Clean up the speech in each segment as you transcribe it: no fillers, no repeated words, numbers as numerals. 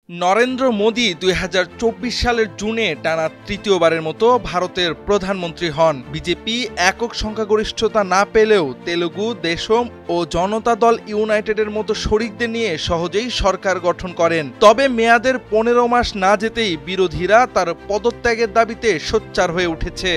নরেন্দ্র মোদি ২০২৪ সালের জুনে টানা তৃতীয়বারের মতো ভারতের প্রধানমন্ত্রী হন। বিজেপি একক সংখ্যাগরিষ্ঠতা না পেলেও তেলুগু দেশম ও জনতা দল ইউনাইটেডের মতো শরিকদের নিয়ে সহজেই সরকার গঠন করেন। তবে মেয়াদের ১৫ মাস না যেতেই বিরোধীরা তার পদত্যাগের দাবিতে সোচ্চার হয়ে উঠেছে।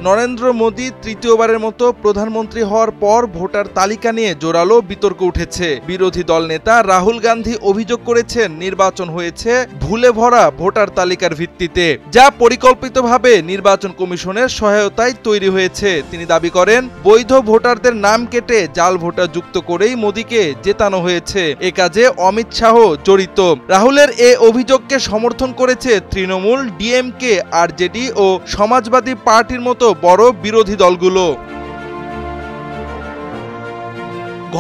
নরেন্দ্র মোদি তৃতীয়বারের মতো প্রধানমন্ত্রী হওয়ার পর ভোটার তালিকা নিয়ে জোরালো বিতর্ক উঠেছে। বিরোধী দল নেতা রাহুল গান্ধী অভিযোগ করেছেন নির্বাচন হয়েছে ভুলে ভরা ভোটার তালিকার ভিত্তিতে, যা পরিকল্পিতভাবে নির্বাচন কমিশনের সহায়তায় তৈরি হয়েছে। তিনি দাবি করেন বৈধ ভোটারদের নাম কেটে জাল ভোটার যুক্ত করেই মোদিকে জেতানো হয়েছে। এ কাজে অমিত শাহ জড়িত। রাহুলের এ অভিযোগকে সমর্থন করেছে তৃণমূল, ডিএমকে, আরজেডি ও সমাজবাদী পার্টির মতো বড় বিরোধী দলগুলো।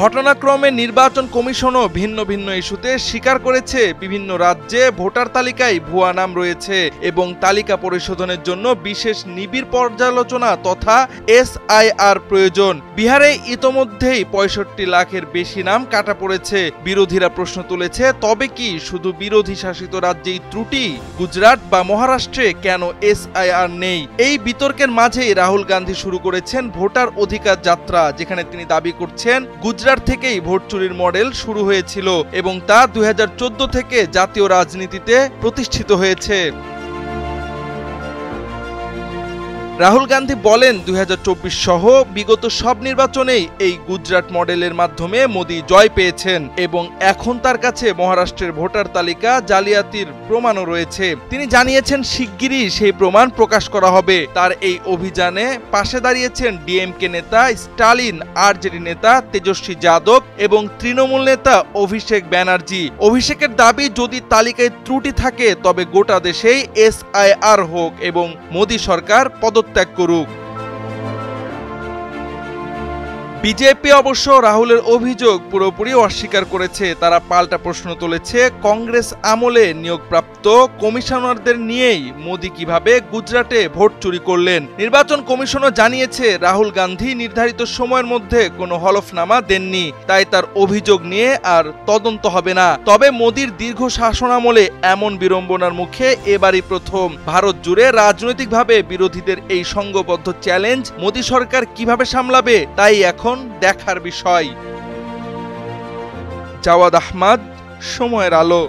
ঘটনাক্রমে নির্বাচন কমিশনও ভিন্ন ভিন্ন ইস্যুতে স্বীকার করেছে বিভিন্ন রাজ্যে ভোটার তালিকায় ভুয়া নাম রয়েছে এবং তালিকা পরিশোধনের জন্য বিশেষ নিবিড় পর্যালোচনা তথা SIR প্রয়োজন। বিহারে ইতোমধ্যেই ৬৫ লাখের বেশি নাম কাটা পড়েছে। বিরোধীরা প্রশ্ন তুলেছে, তবে কি শুধু বিরোধী শাসিত রাজ্যেই ত্রুটি? গুজরাট বা মহারাষ্ট্রে কেন SIR নেই? এই বিতর্কের মাঝেই রাহুল গান্ধী শুরু করেছেন ভোটার অধিকার যাত্রা, যেখানে তিনি দাবি করছেন গুজরাট থেকেই ভোট চুরির মডেল শুরু হয়েছিল এবং তা ২০১৪ থেকে জাতীয় রাজনীতিতে প্রতিষ্ঠিত হয়েছে। রাহুল গান্ধী বলেন ২০২৪ সহ বিগত সব নির্বাচনেই এই গুজরাট মডেলের মাধ্যমে মোদি জয় পেয়েছেন এবং এখন তার কাছে মহারাষ্ট্রের ভোটার তালিকা জালিয়াতির প্রমাণও রয়েছে। তিনি জানিয়েছেন শিগগিরই সেই প্রমাণ প্রকাশ করা হবে। তার এই অভিযানে পাশে দাঁড়িয়েছেন ডিএমকে নেতা স্টালিন, আরজেডি নেতা তেজস্বী যাদব এবং তৃণমূল নেতা অভিষেক ব্যানার্জি। অভিষেকের দাবি, যদি তালিকায় ত্রুটি থাকে তবে গোটা দেশেই SIR হোক এবং মোদি সরকার পদত্যাগ করুক। বিজেপি অবশ্য রাহুলের অভিযোগ পুরোপুরি অস্বীকার করেছে। তারা পাল্টা প্রশ্ন তুলেছে, কংগ্রেস আমলে নিয়োগপ্রাপ্ত কমিশনারদের নিয়েই মোদি কিভাবে গুজরাটে ভোট চুরি করলেন। নির্বাচন কমিশনও জানিয়েছে রাহুল গান্ধী নির্ধারিত সময়ের মধ্যে কোনো হলফনামা দেননি, তাই তার অভিযোগ নিয়ে আর তদন্ত হবে না। তবে মোদির দীর্ঘ শাসনামলে এমন বিড়ম্বনার মুখে এবারই প্রথম। ভারত জুড়ে রাজনৈতিকভাবে বিরোধীদের এই সংঘবদ্ধ চ্যালেঞ্জ মোদি সরকার কিভাবে সামলাবে, তাই এখন দেখার বিষয়। জাওয়াদ আহমদ, সময়ের আলো।